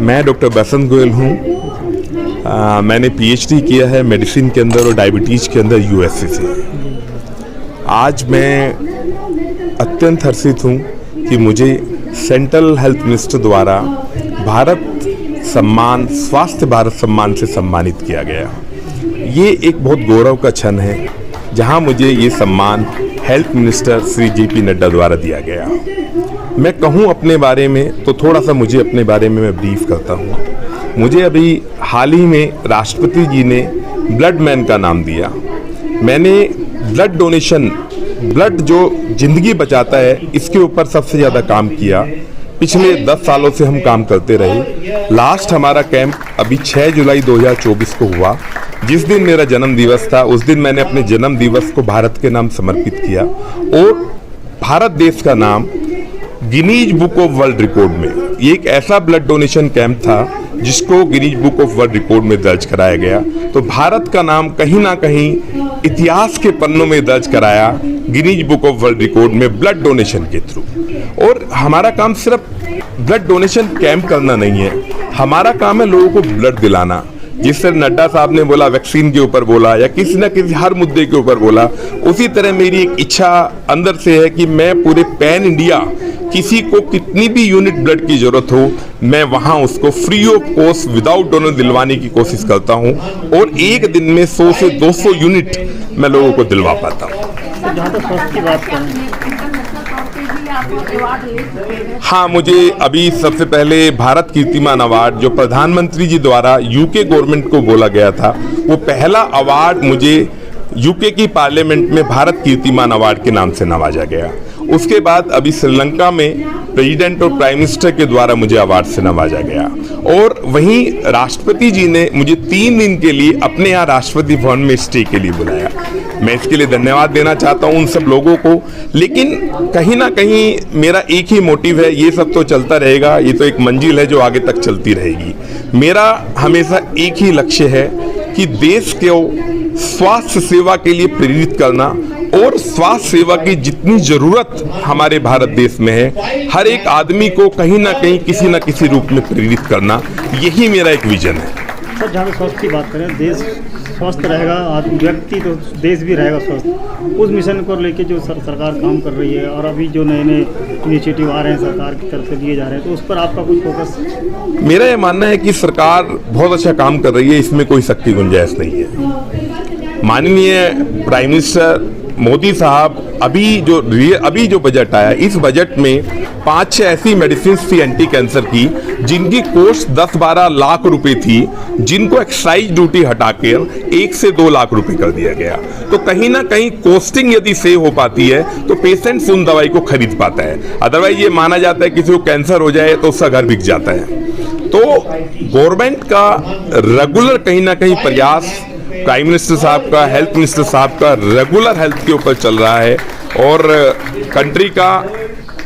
मैं डॉक्टर बसंत गोयल हूँ। मैंने पीएचडी किया है मेडिसिन के अंदर और डायबिटीज़ के अंदर यूएसए से। आज मैं अत्यंत हर्षित हूँ कि मुझे सेंट्रल हेल्थ मिनिस्टर द्वारा भारत सम्मान, स्वास्थ्य भारत सम्मान से सम्मानित किया गया। ये एक बहुत गौरव का क्षण है जहाँ मुझे ये सम्मान health minister Shri JP Nadda द्वारा दिया गया। मैं कहूँ अपने बारे में तो थोड़ा सा मुझे अपने बारे में मैं ब्रीफ करता हूँ। मुझे अभी हाल ही में राष्ट्रपति जी ने ब्लड मैन का नाम दिया। मैंने ब्लड डोनेशन, ब्लड जो जिंदगी बचाता है, इसके ऊपर सबसे ज़्यादा काम किया। पिछले 10 सालों से हम काम करते रहे। लास्ट हमारा कैंप अभी 6 जुलाई 2024 को हुआ। जिस दिन मेरा जन्म दिवस था उस दिन मैंने अपने जन्म दिवस को भारत के नाम समर्पित किया और भारत देश का नाम Guinness book of world record में, ये एक ऐसा ब्लड डोनेशन कैंप था जिसको Guinness book of world record में दर्ज कराया गया। तो भारत का नाम कहीं ना कहीं इतिहास के पन्नों में दर्ज कराया Guinness book of world record में ब्लड डोनेशन के थ्रू। और हमारा काम सिर्फ ब्लड डोनेशन कैंप करना नहीं है, हमारा काम है लोगों को ब्लड दिलाना। जिस तरह नड्डा साहब ने बोला, वैक्सीन के ऊपर बोला या किसी न किसी हर मुद्दे के ऊपर बोला, उसी तरह मेरी एक इच्छा अंदर से है कि मैं पूरे पैन इंडिया किसी को कितनी भी यूनिट ब्लड की जरूरत हो, मैं वहां उसको free of cost without donor दिलवाने की कोशिश करता हूं और एक दिन में 100 से 200 यूनिट मैं लोगों को दिलवा पाता हूं। जहाँ तक स्वास्थ्य की बात करें, हाँ, मुझे अभी सबसे पहले भारत कीर्तिमान अवार्ड जो प्रधानमंत्री जी द्वारा यूके गवर्नमेंट को बोला गया था, वो पहला अवार्ड मुझे यूके की पार्लियामेंट में भारत कीर्तिमान अवार्ड के नाम से नवाजा गया। उसके बाद अभी श्रीलंका में प्रेसिडेंट और प्राइम मिनिस्टर के द्वारा मुझे अवार्ड से नवाजा गया और वहीं राष्ट्रपति जी ने मुझे 3 दिन के लिए अपने यहाँ राष्ट्रपति भवन में स्टे के लिए बुलाया। मैं इसके लिए धन्यवाद देना चाहता हूँ उन सब लोगों को। लेकिन कहीं ना कहीं मेरा एक ही मोटिव है, ये सब तो चलता रहेगा, ये तो एक मंजिल है जो आगे तक चलती रहेगी। मेरा हमेशा एक ही लक्ष्य है कि देश को स्वास्थ्य सेवा के लिए प्रेरित करना और स्वास्थ्य सेवा की जितनी जरूरत हमारे भारत देश में है, हर एक आदमी को कहीं ना कहीं किसी न किसी रूप में प्रेरित करना, यही मेरा एक विजन है। सर, जहाँ स्वास्थ्य की बात करें, देश स्वस्थ रहेगा, व्यक्ति तो देश भी रहेगा स्वस्थ। उस मिशन को लेके जो सरकार काम कर रही है और अभी जो नए नए इनिशिएटिव आ रहे हैं सरकार की तरफ से लिए जा रहे हैं, तो उस पर आपका कुछ फोकस? मेरा ये मानना है कि सरकार बहुत अच्छा काम कर रही है, इसमें कोई शक की गुंजाइश नहीं है। माननीय प्राइम मिनिस्टर मोदी साहब अभी जो बजट आया, इस बजट में 5-6 ऐसी मेडिसिन थी एंटी कैंसर की जिनकी कॉस्ट 10-12 लाख रुपए थी, जिनको एक्साइज ड्यूटी हटाकर 1 से 2 लाख रुपए कर दिया गया। तो कहीं ना कहीं कॉस्टिंग यदि सेव हो पाती है तो पेशेंट्स उन दवाई को खरीद पाता है। अदरवाइज ये माना जाता है किसी को कैंसर हो जाए तो उसका घर बिक जाता है। तो गवर्नमेंट का रेगुलर कहीं ना कहीं प्रयास, प्राइम मिनिस्टर साहब का, हेल्थ मिनिस्टर साहब का रेगुलर हेल्थ के ऊपर चल रहा है और कंट्री का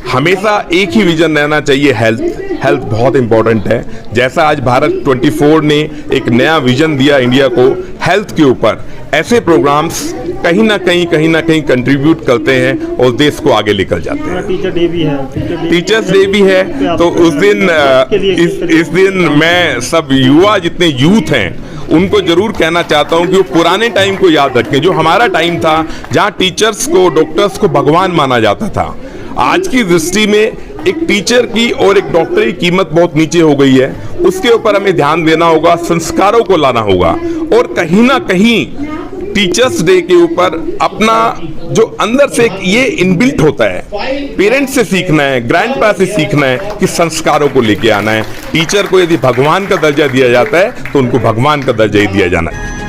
हमेशा एक ही विजन रहना चाहिए, हेल्थ बहुत इंपॉर्टेंट है। जैसा आज भारत 24 ने एक नया विजन दिया इंडिया को हेल्थ के ऊपर, ऐसे प्रोग्राम्स कहीं ना कहीं कंट्रीब्यूट करते हैं और देश को आगे लेकर जाते हैं। टीचर डे भी है, टीचर्स डे भी है, तो उस दिन इस दिन मैं सब युवा जितने यूथ हैं उनको जरूर कहना चाहता हूं कि वो पुराने टाइम को याद रखें, जो हमारा टाइम था जहां टीचर्स को, डॉक्टर्स को भगवान माना जाता था। आज की दृष्टि में एक टीचर की और एक डॉक्टर की कीमत बहुत नीचे हो गई है। उसके ऊपर हमें ध्यान देना होगा, संस्कारों को लाना होगा और कहीं ना कहीं टीचर्स डे के ऊपर अपना जो अंदर से ये इनबिल्ट होता है, पेरेंट्स से सीखना है, ग्रैंडपा से सीखना है कि संस्कारों को लेके आना है। टीचर को यदि भगवान का दर्जा दिया जाता है तो उनको भगवान का दर्जा ही दिया जाना है।